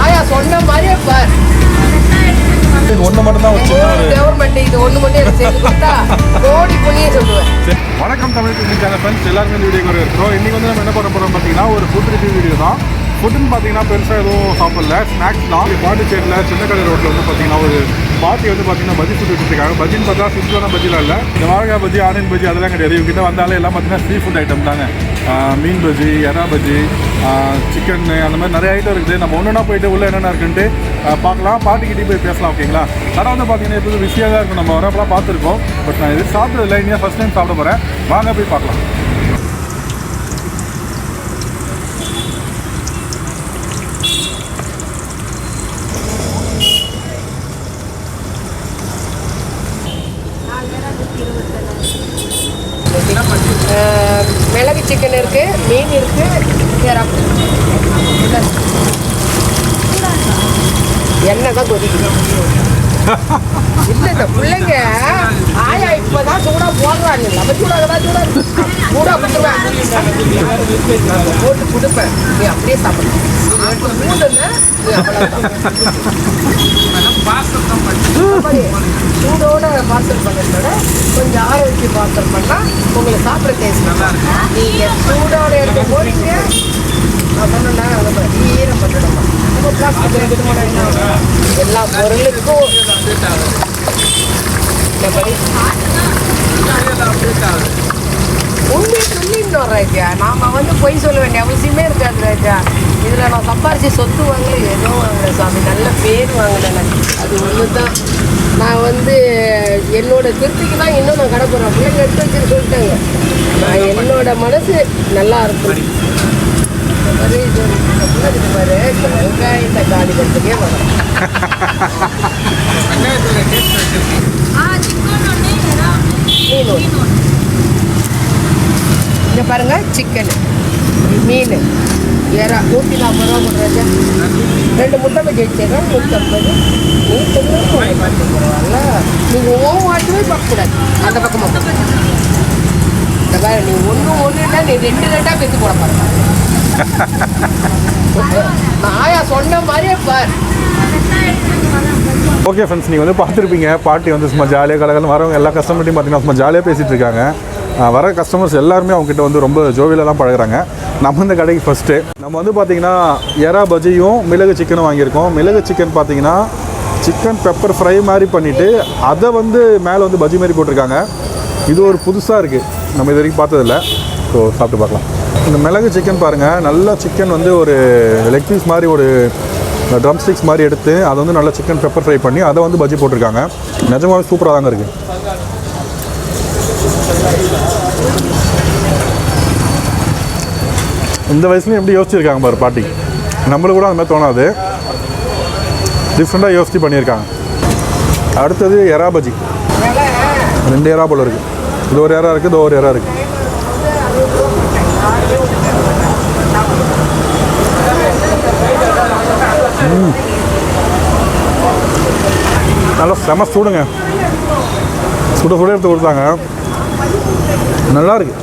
ஆயா சொன்ன மாதிரியே பார். ஒன்று மட்டும் தான் வச்சு கவர்மெண்ட் இது ஒன்று மட்டும் எனக்கு செய்து கொடுத்தா கோடி புண்ணியே சொல்லுவேன். வணக்கம் தமிழ் சேனல் ஃப்ரெண்ட்ஸ், எல்லாருமே இந்த வீடியோக்கு வரவேற்கிறோம். இன்றைக்கி வந்து நம்ம என்ன பண்ண போகிறோம் பார்த்தீங்கன்னா, ஒரு ஃபுட் ரிவ்யூ வீடியோ தான். ஃபுட்டுன்னு பார்த்தீங்கன்னா பெருசாக எதுவும் சாப்பிடல, ஸ்நாக்ஸ் தான். பாண்டிச்சேரியில் சின்னக்கடை ரோட்டில் வந்து பார்த்தீங்கன்னா ஒரு பாட்டி வந்து பார்த்தீங்கன்னா பஜ்ஜி சுட்டு வச்சுருக்காங்க. பஜ்ஜின்னு பார்த்தா சிம்பிளான பஜ்ஜிலாம் இல்லை, இந்த வாழைக்காய் பஜ்ஜி, ஆனியன் பஜ்ஜி அதெல்லாம் கிடையாது. இவங்ககிட்ட வந்தாலே எல்லாம் பார்த்தீங்கன்னா சீ ஃபுட் ஐட்டம் தாங்க. மீன் பஜ்ஜி, எறா பஜ்ஜி, சிக்கன், அந்த மாதிரி நிறைய ஐட்டம் இருக்குது. நம்ம ஒன்றுனா போயிட்டு உள்ளே என்னென்ன இருக்குன்ட்டு பார்க்கலாம், பாட்டிக்கிட்டே போய் பேசலாம். ஓகேங்களா? கடை வந்து பார்த்தீங்கன்னா எப்போது பிஸியாக தான் இருக்கும். நம்ம வரப்பெல்லாம் பார்த்துருக்கோம், பட் நான் இது சாப்பிட்டதில்லை, இனியாக ஃபஸ்ட் டைம் சாப்பிட போகிறேன். வாங்க போய் பார்க்கலாம். மிளகு சிக்கன் இருக்கு, மீன் இருக்கு, எண்ணெய் தான் கொதிக்கணும். இல்லை இந்த பிள்ளைங்க ஆயா இப்போதான் சூடா போடுறாங்க. நம்ம சூடாகதான் சூடா கொடுத்துருவேன், போட்டு கொடுப்பேன். நீ அப்படியே சாப்பிடணும். சூடோட பார்சல் பண்ணுறதோட கொஞ்சம் ஆற வச்சு பார்சல் பண்ணால் உங்களுக்கு சாப்பிட டேஸ்ட் நல்லா இருக்கும். நீங்கள் சூடோட எடுத்து போறீங்க, நான் சொன்னா ஈரம் பண்ணணுமா, பிளாஸ்டிக் எடுத்து போனீங்கன்னா எல்லா பொருளுக்கும் உண்மையை சொல்லிடணும் ராஜா. நாம் வந்து பொய் சொல்ல வேண்டிய அவசியமே இருக்காது ராஜா. இதில் நான் சம்பாரிச்சு சொத்து வாங்கல, ஏதோ வாங்கல சாமி, நல்ல பேர் வாங்கினேன். அது ஒன்று தான். நான் வந்து என்னோட திருப்திக்கு தான் இன்னும் நான் கடை போகிறேன். பிள்ளைங்க எடுத்து வச்சுன்னு சொல்லிட்டாங்க. நான் என்னோட மனசு நல்லா இருக்கும். பாரு வெங்காயம் தக்காளி கட்டுக்கே வரும். இங்கே பாருங்க, சிக்கன், மீன், எறா 140 ரூபா போடுறாங்க. 2 முட்டை பஜ்ஜி வச்சுருக்கேன் 150. நீ பரவாயில்ல, நீங்கள் ஓவாட்டுமே பார்க்கக்கூடாது. அந்த பக்கமாக இந்த பாரு, நீ ஒன்றுட்டா நீ 2 ரெண்டாக பெற்று போட பாருங்க. ஆயா சொன்ன மாதிரியே பார். ஓகே ஃப்ரெண்ட்ஸ், நீங்கள் வந்து பார்த்துருப்பீங்க, பாட்டி வந்து சும்மா ஜாலியாக கலகலன்னு வரவங்க எல்லா கஸ்டமர்ட்டையும் பார்த்தீங்கன்னா சும்மா ஜாலியாக பேசிகிட்டு இருக்காங்க. வர கஸ்டமர்ஸ் எல்லாருமே அவங்ககிட்ட வந்து ரொம்ப ஜோவியில் தான் பழகுறாங்க. நம்ம இந்த கடைக்கு ஃபஸ்ட்டு நம்ம வந்து பார்த்திங்கன்னா எறா பஜ்ஜியும் மிளகு சிக்கனும் வாங்கியிருக்கோம். மிளகு சிக்கன் பார்த்திங்கன்னா சிக்கன் பெப்பர் ஃப்ரை மாதிரி பண்ணிவிட்டு அதை வந்து மேலே வந்து பஜ்ஜி மாதிரி போட்டிருக்காங்க. இது ஒரு புதுசாக இருக்குது, நம்ம இது வரைக்கும் பார்த்ததில்ல. ஸோ சாப்பிட்டு பார்க்கலாம். இந்த மிளகு சிக்கன் பாருங்கள், நல்லா சிக்கன் வந்து ஒரு லெக் பீஸ் மாதிரி, ஒரு ட்ரம் ஸ்டிக்ஸ் மாதிரி எடுத்து அதை வந்து நல்லா சிக்கன் பெப்பர் ஃப்ரை பண்ணி அதை வந்து பஜ்ஜி போட்டிருக்காங்க. நிஜமாவே சூப்பராக தாங்க இருக்குது. இந்த வயசுலையும் எப்படி யோசிச்சிருக்காங்க பாரு பாட்டி. நம்மளுக்கு கூட அந்த மாதிரி தோணாது, டிஃப்ரெண்ட்டாக யோசிச்சு பண்ணியிருக்காங்க. அடுத்தது எறா பஜ்ஜி. 2 எறா போல் இருக்குது. இது ஒரு எறா இருக்குது, இது ஒரு எறா இருக்குது. நல்லா செம சூடுங்க, சுட சுட எடுத்து கொடுத்தாங்க. நல்லா இருக்கு.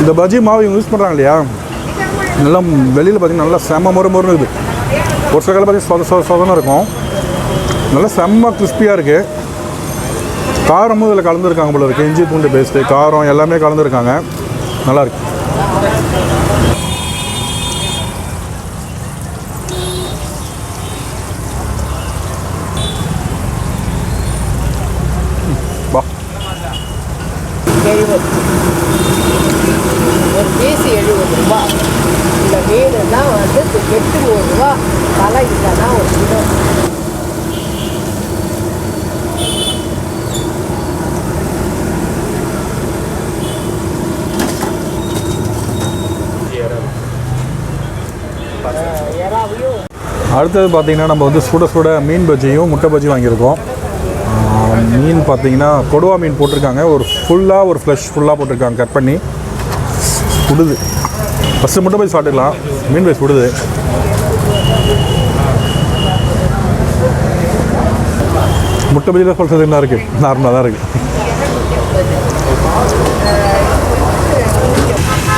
இந்த பஜ்ஜி மாவு இவங்க யூஸ் பண்ணுறாங்க இல்லையா, நல்லா வெளியில் பார்த்தீங்கன்னா நல்லா செம்ம மொறுன்னு இருக்குது. ஒரு சில காலம் பார்த்தீங்கன்னா சொதனா இருக்கும், நல்லா செம்ம கிறிஸ்பியாக இருக்குது. காரமும் இதில் கலந்துருக்காங்க போல இருக்குது. இஞ்சி பூண்டு பேஸ்ட்டு, காரம் எல்லாமே கலந்துருக்காங்க. நல்லாயிருக்கு. வா, ஒரு பீஸ் 70 ரூபா. இந்த மீன் தான் வந்து 800 ரூபா. தலை இல்லைன்னா ஒரு கிலோ. அடுத்தது பார்த்திங்கன்னா நம்ம வந்து சுட சுட மீன் பஜ்ஜியும் முட்டை பஜ்ஜி வாங்கியிருக்கோம். மீன் பார்த்திங்கன்னா கொடுவா மீன் போட்டிருக்காங்க. ஒரு ஃபுல்லாக ஒரு ஃப்ளஷ் ஃபுல்லாக போட்டிருக்காங்க, கட் பண்ணி. சுடுது. ஃபஸ்ட்டு முட்டை பஜ்ஜி சாப்பிட்டுக்கலாம், மீன் பஜ்ஜி சுடுது. முட்டை பஜ்ஜியில் சொல்கிறது என்ன இருக்குது, நார்மலாக தான் இருக்குது.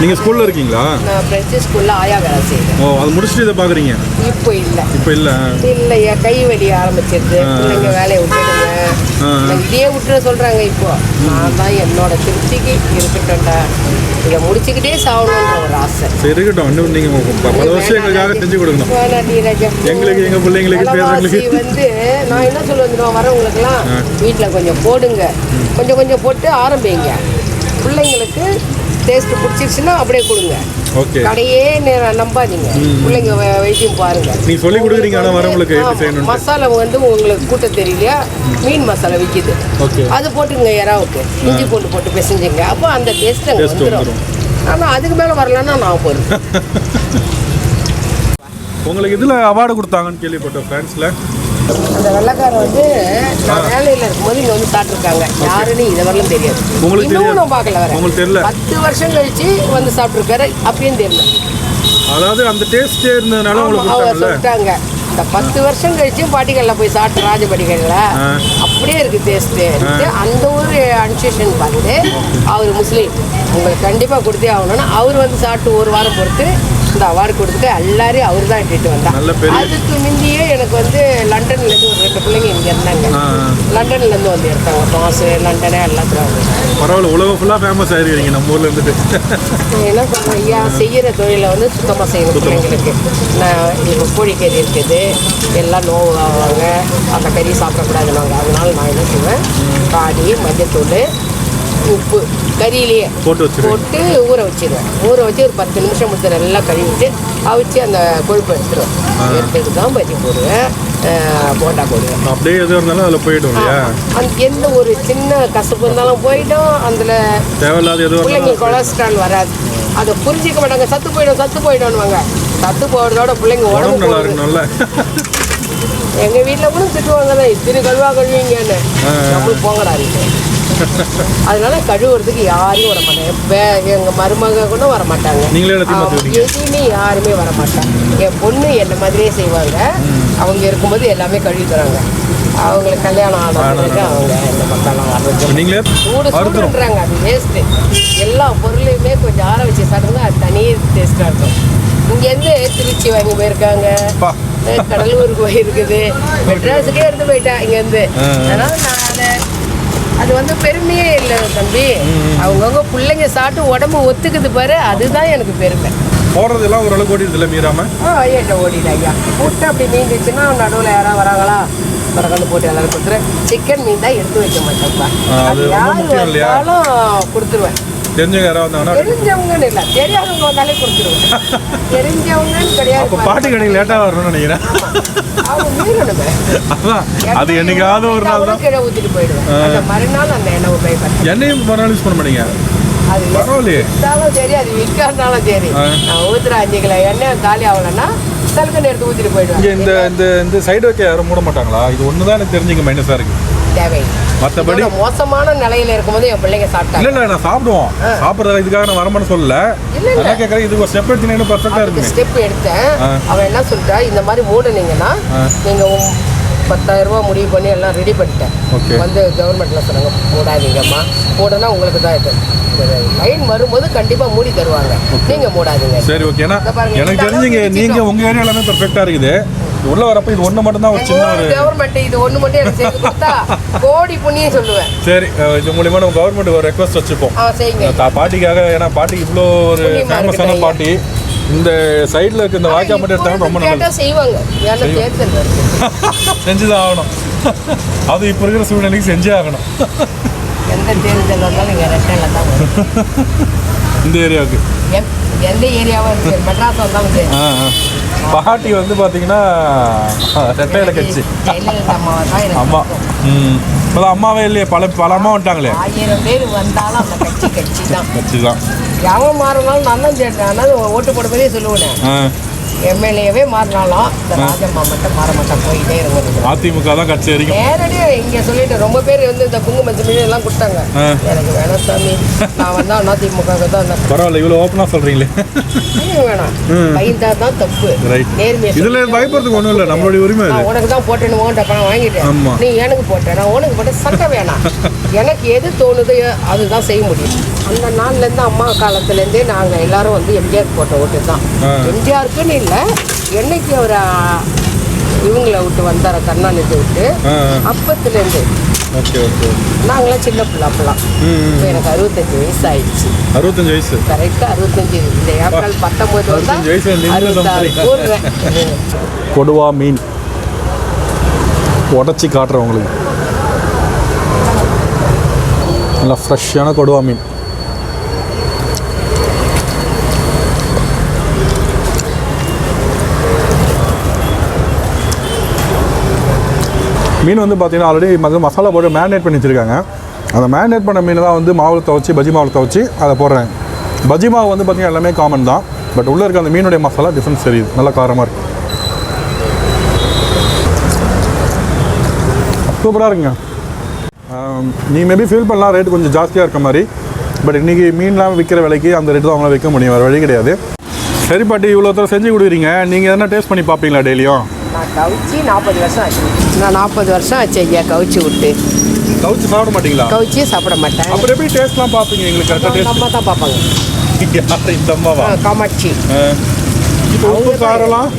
நீங்கள் ஸ்கூலில் இருக்கீங்களா? நான் ஃப்ரெஞ்சு ஸ்கூலில் ஆயா வேலை செய்கிறேன். ஓ, அது முடிச்சுட்டு இதை பார்க்குறீங்க? இப்போ இல்லை. இப்போ இல்லை இல்லையா, கை வலி ஆரம்பிச்சிருது. பிள்ளைங்க வேலையை விட்டுடுங்க, இதே விட்டுற சொல்கிறாங்க. இப்போ நான் தான் என்னோட திருப்திக்கு இருக்கட்டும்டா, இதை முடிச்சுக்கிட்டே சாகணுன்ற ஒரு ஆசை. சரி, இருக்கட்டும். இன்னும் நீங்கள் பல வருஷம் எங்களுக்காக செஞ்சு கொடுக்கணும். எங்களுக்கு, எங்கள் பிள்ளைங்களுக்கு, பேரங்களுக்கு வந்து நான் என்ன சொல்லுவேன், வரவங்களுக்குலாம் வீட்டில் கொஞ்சம் போடுங்க, கொஞ்சம் கொஞ்சம் போட்டு ஆரம்பிங்க. பிள்ளைங்களுக்கு டேஸ்ட்டு பிடிச்சிருச்சுன்னா அப்படியே கொடுங்க. ஓகே, கடையே நம்பாதீங்க, பிள்ளைங்க வைத்தியம் பாருங்க. நீ சொல்லி கொடுக்குறீங்க. ஆனால் வரவங்களுக்கு மசாலா வந்து உங்களுக்கு கூட்ட தெரியலையா, மீன் மசாலா விற்கிது, அது போட்டுங்க. இறாவுக்கு இஞ்சி போட்டு பிசைஞ்சுங்க, அப்போ அந்த டேஸ்ட் அங்கே வந்துடும். ஆனால் அதுக்கு மேலே வரலன்னா நான் போகிறேன். உங்களுக்கு இதில் அவார்டு கொடுத்தாங்கன்னு கேள்விப்பட்டோம் ஃப்ரான்ஸில். அந்த வெள்ளைக்காரன் வந்து நான் வேலையில் இருக்கும்போது இங்கே வந்து சாப்பிட்ருக்காங்க. யாருன்னு இதை வரலாம் தெரியாது. உங்களுக்கு இன்னும் பார்க்கல, வர உங்களுக்கு தெரியல. 10 வருஷம் கழிச்சு வந்து சாப்பிட்ருக்காரு, அப்படின்னு தெரியல. அதாவது அந்த டேஸ்டே இருந்ததுனால உங்களுக்கு சொல்லிட்டாங்க. இந்த 10 வருஷம் கழிச்சு பாட்டிகளில் போய் சாப்பிட்டு ராஜபாட்டிகளில் அப்படியே இருக்குது டேஸ்ட்டு. அந்த ஒரு அன்சேஷன் பார்த்து அவர் முஸ்லீம், உங்களுக்கு கண்டிப்பாக கொடுத்தே ஆகணும்னா அவர் வந்து சாப்பிட்டு ஒரு வாரம் பொறுத்து இந்த அவார்டு கொடுத்துட்டு எல்லாரையும் அவர் தான் இட்டுட்டு வந்தார். அதுக்கு முந்தையே எனக்கு வந்து லண்டன்லேருந்து ஒரு 2 பிள்ளைங்க இங்கே இருந்தாங்க. லண்டன்லேருந்து வந்து எடுத்தாங்க, பாஸு லண்டனே எல்லாத்துலையும் வந்து. பரவாயில்ல, உலகம் ஃபுல்லாக ஃபேமஸ் ஆகிருக்கீங்க நம்ம ஊரில் இருந்துட்டு. என்ன சொல்கிறேன் ஐயா, செய்கிற தொழிலை வந்து சுத்தமாக செய்யணும். பிள்ளைங்களுக்கு நான் இப்போ கோழிக்கறி இருக்குது, எல்லாம் நோவு ஆவாங்க, அந்த கறி சாப்பிடக்கூடாதுன்னாங்க. அதனால நான் என்ன செய்வேன், காடி மஞ்சத்தூள் உப்பு கறியிலேயே போட்டு ஊற வச்சிடுவேன். ஊற வச்சு ஒரு 10 நிமிஷம் முடிச்சு நல்லா கழுவிட்டு அவிச்சு அந்த கொழுப்பு எடுத்துருவேன். எடுத்துட்டு தான் பஜ்ஜி போடுவேன், போண்டா போடுவேன். அப்படியே எது இருந்தாலும் அதில் போயிடும். அந்த எந்த ஒரு சின்ன கசப்பு இருந்தாலும் போயிடும். அதில் தேவையில்லாத எதுவும் பிள்ளைங்க கொலஸ்ட்ரால் வராது. அதை புரிஞ்சிக்க மாட்டாங்க. சத்து போயிடும்னுவாங்க. சத்து போடுறதோட பிள்ளைங்க உடம்பு நல்லா இருக்கணும்ல. எங்கள் வீட்டில் கூட திட்டுவாங்க தான், இத்தனை கழுவிங்கன்னு. நம்மளுக்கு போங்கடா இருக்கு. அதனால கழுவுறதுக்கு யாரையும் வர மாட்டாங்க. எங்கள் மருமக கூட வர மாட்டாங்க. எதுவுமே யாருமே வர மாட்டாங்க. என் பொண்ணு என்ன மாதிரியே செய்வாங்க. அவங்க இருக்கும்போது எல்லாமே கழுவி தராங்க. அவங்களுக்கு கல்யாணம் ஆனவங்களுக்கு அவங்க இந்த பக்கம்லாம் சூடுன்றாங்க. அது வேஸ்ட்டு. எல்லா பொருளையுமே கொஞ்சம் ஆற வச்சு சாப்பிடுங்க, அது தனி டேஸ்ட்டாக இருக்கும். இங்கேருந்து திருச்சி வாங்கி போயிருக்காங்க, கடலூருக்கு போயிருக்குது, மெட்ராஸுக்கே எடுத்து போயிட்டேன் இங்கேருந்து. அதனால் நான் அது வந்து பெருமையே இல்லை தம்பி. அவங்கவுங்க பிள்ளைங்க சாப்பிட்டு உடம்பு ஒத்துக்குது பாரு, அதுதான் எனக்கு பெருமை. போடுறதெல்லாம் ஓரளவுக்கு ஓடிடுது இல்லை மீறாம? ஏட்ட ஓடிடு ஐயா. கூட்டம் அப்படி மீந்துச்சுன்னா நடுவில் யாராவது வராங்களா, பிறகு போட்டு எல்லாரும் கொடுத்துருவேன். சிக்கன் மீன் தான் எடுத்து வைக்க மாட்டேன்ப்பா. அது யார் வந்தாலும் கொடுத்துருவேன். தெரிஞ்சவங்க யாராவது வந்தாங்கன்னா? தெரிஞ்சவங்கன்னு இல்லை, தெரியாதவங்க வந்தாலே கொடுத்துருவேன். தெரிஞ்சவங்கன்னு கிடையாது. பாட்டி கடைக்கு லேட்டாக வரணும்னு நினைக்கிறேன். அது என்னைக்காவது ஒரு நாள் தான் கீழே ஊற்றிட்டு போயிடுவேன். அந்த மறுநாள் அந்த எண்ணெய் உபயோகப்படுத்த. எண்ணெயும் மறுநாள் யூஸ் பண்ண மாட்டீங்க? அது விற்றாலும் சரி, அது விற்காஇருந்தாலும் சரி, நான் ஊற்றுற 5 கிலோ எண்ணெய் காலி ஆகலைன்னா சலுக்குன்னு எடுத்து ஊற்றிட்டு போயிடுவேன். இந்த இந்த இந்த சைடு வைக்க யாரும் மூட மாட்டாங்களா? இது ஒன்று தான் எனக்கு தெரிஞ்சுங்க மைனஸாக இருக்குது. தேவையில்லை. மற்றபடி மோசமான நிலையில இருக்கும்போது என் பிள்ளைங்க சாப்பிட்டாங்க. இல்லை நான் சாப்பிடுவோம். சாப்பிட்றது இதுக்காக நான் வரமான்னு சொல்லல. இல்லை கேட்குறேன், இதுக்கு ஒரு ஸ்டெப் எடுத்தீங்கன்னா பர்ஃபெக்டாக இருக்குது. ஸ்டெப் எடுத்தேன். அவன் என்ன சொல்லிட்டா, இந்த மாதிரி மூடினீங்கன்னா நீங்கள் 10,000 ரூபா முடிவு பண்ணி எல்லாம் ரெடி பண்ணிட்டேன். வந்து கவர்மெண்ட்டில் சொன்னாங்க மூடாதீங்கம்மா, மூடனா உங்களுக்கு தான் இது லைன் வரும்போது கண்டிப்பாக மூடி தருவாங்க, நீங்கள் மூடாதீங்க. சரி, ஓகே. ஏன்னா எனக்கு தெரிஞ்சுங்க நீங்கள் உங்கள் ஏரியா எல்லாமே பர்ஃபெக்டாக இருக்குது. உள்ள வரப்போ இது ஒன்று மட்டும் தான் ஒரு சின்ன ஒரு கவர்மெண்ட், இது ஒன்று மட்டும் எனக்கு செய்து கொடுத்தா கோடி புண்ணியம் சொல்லுவேன். சரி, இது மூலியமா நம்ம கவர்மெண்ட் ஒரு ரெக்வஸ்ட் வச்சுப்போம் பாட்டிக்காக. ஏன்னா பாட்டி இவ்வளோ ஒரு ஃபேமஸான பாட்டி, இந்த சைடில் இருக்க இந்த வாய்க்கா மட்டும் எடுத்தாங்க ரொம்ப நல்லா செய்வாங்க. செஞ்சுதான் ஆகணும். அது இப்போ இருக்கிற சூழ்நிலைக்கு செஞ்சே ஆகணும். எந்த தேர்தல் வந்தாலும் இங்கே ரெட்டையில் தான் இந்த ஏரியாவுக்கு. எந்த ஏரியாவும் இருக்குது, மெட்ராஸ் வந்தாலும் சரி. பாட்டி வந்து பார்த்தீங்கன்னா ரெட்டையில கட்சி. அம்மா இப்போதான் அம்மாவே இல்லையே, பல அம்மா வந்துட்டாங்களே. 1000 பேர் வந்தாலும் அந்த கட்சி தான். கட்சி தான். எவன் மாறினாலும் நான் தான் தேட்டேன். அதனால ஓட்டு போட மாதிரியே சொல்லுவேன். எம்எல்ஏவே மாறினாலும் இந்த ராஜம்மா மட்டும் மாற மாட்டேன், போயிட்டே இருங்க. அதிமுக தான் கட்சி வரைக்கும் நேரடியாக இங்கே சொல்லிட்டு ரொம்ப பேர் வந்து இந்த குங்குமத்து மீன் எல்லாம் கொடுத்தாங்க. எனக்கு வேணாம் சாமி, நான் வந்து அதிமுக தான். பரவாயில்ல, இவ்வளோ ஓப்பனாக சொல்கிறீங்களே. வேணாம், பயந்தா தான் தப்பு. நேர்மையாக இதில் பயப்படுறதுக்கு ஒன்றும் இல்லை, நம்மளுடைய உரிமை. உனக்கு தான் போட்டேன்னு ஓட்ட பணம் வாங்கிட்டேன், நீ எனக்கு போட்டேன், நான் உனக்கு போட்டேன், சண்டை வேணாம். எனக்கு எது தோணுதோ அதுதான் செய்ய முடியும். அந்த நாள்லேருந்து அம்மா காலத்துலேருந்தே நாங்கள் எல்லாரும் வந்து எம்ஜிஆர் போட்ட ஓட்டு தான். எம்ஜிஆருக்குன்னு இல்லை, என்னைக்கு அவர் இவங்கள விட்டு வந்தார கருணாநிதி விட்டு அப்பத்துலேருந்து. Okay okay. நாங்களாம் சின்ன பிள்ளை அப்பெல்லாம். இப்போ எனக்கு 65 வயசு ஆயிடுச்சு. 65 வயசு கரெக்டாக 65. இந்த ஏப்ரல் 19 வந்தால் கூறுவேன். கொடுவா மீன் உடச்சி காட்டுறேன் உங்களுக்கு. நல்லா ஃப்ரெஷ்ஷான கொடுவா மீன். மீன் வந்து பார்த்தீங்கன்னா ஆல்ரெடி மசாலா போட்டு மேரினேட் பண்ணி வச்சுருக்காங்க. அந்த மேரினேட் பண்ண மீன் தான் வந்து மாவில் துவச்சி பஜ்ஜி மாவில் துவச்சி அதை போடுறேன். பஜ்ஜி மாவு வந்து பார்த்திங்கன்னா எல்லாமே காமன் தான், பட் உள்ளே இருக்க அந்த மீனுடைய மசாலா டிஃப்ரென்ஸ் தெரியுது, நல்லா காரமாக இருக்குது. சூப்பராக இருக்குங்க. நீங்கள் மேபி ஃபீல் பண்ணலாம் ரேட்டு கொஞ்சம் ஜாஸ்தியாக இருக்க மாதிரி, பட் இன்றைக்கி மீன்லாம் விற்கிற விலைக்கு அந்த ரேட்டு தான் அவங்களாம் விற்க முடியும், வேறு வழி கிடையாது. சரி பாட்டி, இவ்வளோ தூரம் செஞ்சு கொடுக்குறீங்க, நீங்கள் எதனா டேஸ்ட் பண்ணி பார்ப்பீங்களா டெய்லியும்? நான் கவுச்சி 40 வருஷம் ஆச்சு. நான் 40 வருஷம் ஆச்சு ஐயா கவுச்சி விட்டு. கவுச்சி சாப்பிட மாட்டீங்களா? கவுச்சியே சாப்பிட மாட்டேன். அப்புறம் எப்படி டேஸ்ட்லாம் பார்ப்பீங்க? எங்களுக்கு கரெக்டாக டேஸ்ட் அம்மா தான் பார்ப்பாங்க. இந்த அம்மாவா? காமாட்சி. இப்போ உப்பு காரம்லாம்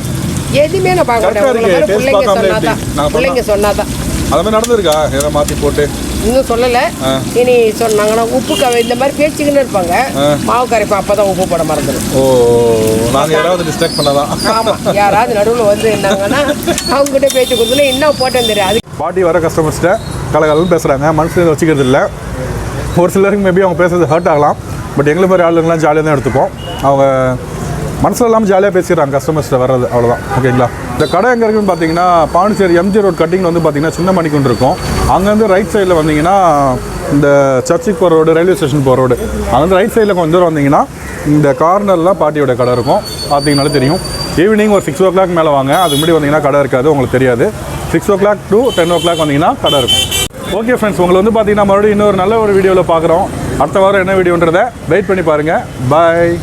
எதுவுமே நான் பார்க்க மாட்டேன். பிள்ளைங்க சொன்னாதான் அது மாதிரி நடந்திருக்கா? எதை மாற்றி போட்டு இன்னும் சொல்லலை. இனி சொன்னாங்கன்னா உப்பு இந்த மாதிரி பேச்சுக்கின்னு இருப்பாங்க. மாவு கரைப்பேன், அப்போ தான் உப்பு போட மறந்துடும். ஓ, நாங்கள் யாராவது டிஸ்ட்ராக்ட் பண்ணாதான். ஆமாம், யாராவது நடுவில் வந்து இருந்தாங்கன்னா அவங்ககிட்ட பேச்சு கொடுத்துனா இன்னும் போட்டேன் தெரியும். அது பாட்டி வர கஸ்டமர்ஸ்கிட்ட கலகலன்னு பேசுகிறாங்க, மனசில் வச்சுக்கிறது இல்லை. ஒரு சிலருக்கு மேபி அவங்க பேசுறது ஹர்ட் ஆகலாம், பட் எங்களை மாதிரி ஆளுங்களாம் ஜாலியாக தான் எடுத்துப்போம். அவங்க மனசில் இல்லாமல் ஜாலியாக பேசிடுறாங்க கஸ்டமர்ஸ்ட்டு வர்றது, அவ்வளோதான். ஓகேங்களா? இந்த கடை எங்கே இருக்குன்னு பார்த்தீங்கன்னா பாண்டிச்சேரி எம்ஜி ரோட் கட்டிங் வந்து பார்த்தீங்கன்னா சின்ன மணிக்குண்டு இருக்கும். அங்கேருந்து ரைட் சைடில் வந்தீங்கன்னா இந்த சர்ச்சுக்கு போகிற ரோடு, ரயில்வே ஸ்டேஷன் போகிற ரோடு, அங்கேருந்து ரைட் சைடில் கொஞ்சம் தூரம் வந்தீங்கன்னா இந்த கார்னரில் பாட்டியோட கடை இருக்கும். பார்த்தீங்கனாலே தெரியும். ஈவினிங் ஒரு 6 o'clock மேலே வாங்க, அதுக்கு முன்னாடி வந்தீங்கன்னா கடை இருக்காது, உங்களுக்கு தெரியாது. 6 o'clock to 10 o'clock வந்தீங்கன்னா கடை இருக்கும். ஓகே ஃப்ரெண்ட்ஸ், உங்களை வந்து பார்த்தீங்கன்னா மறுபடியும் இன்னொரு நல்ல ஒரு வீடியோவில் பார்க்குறோம். அடுத்த வாரம் என்ன வீடியோன்றதை வெயிட் பண்ணி பாருங்கள். பாய்.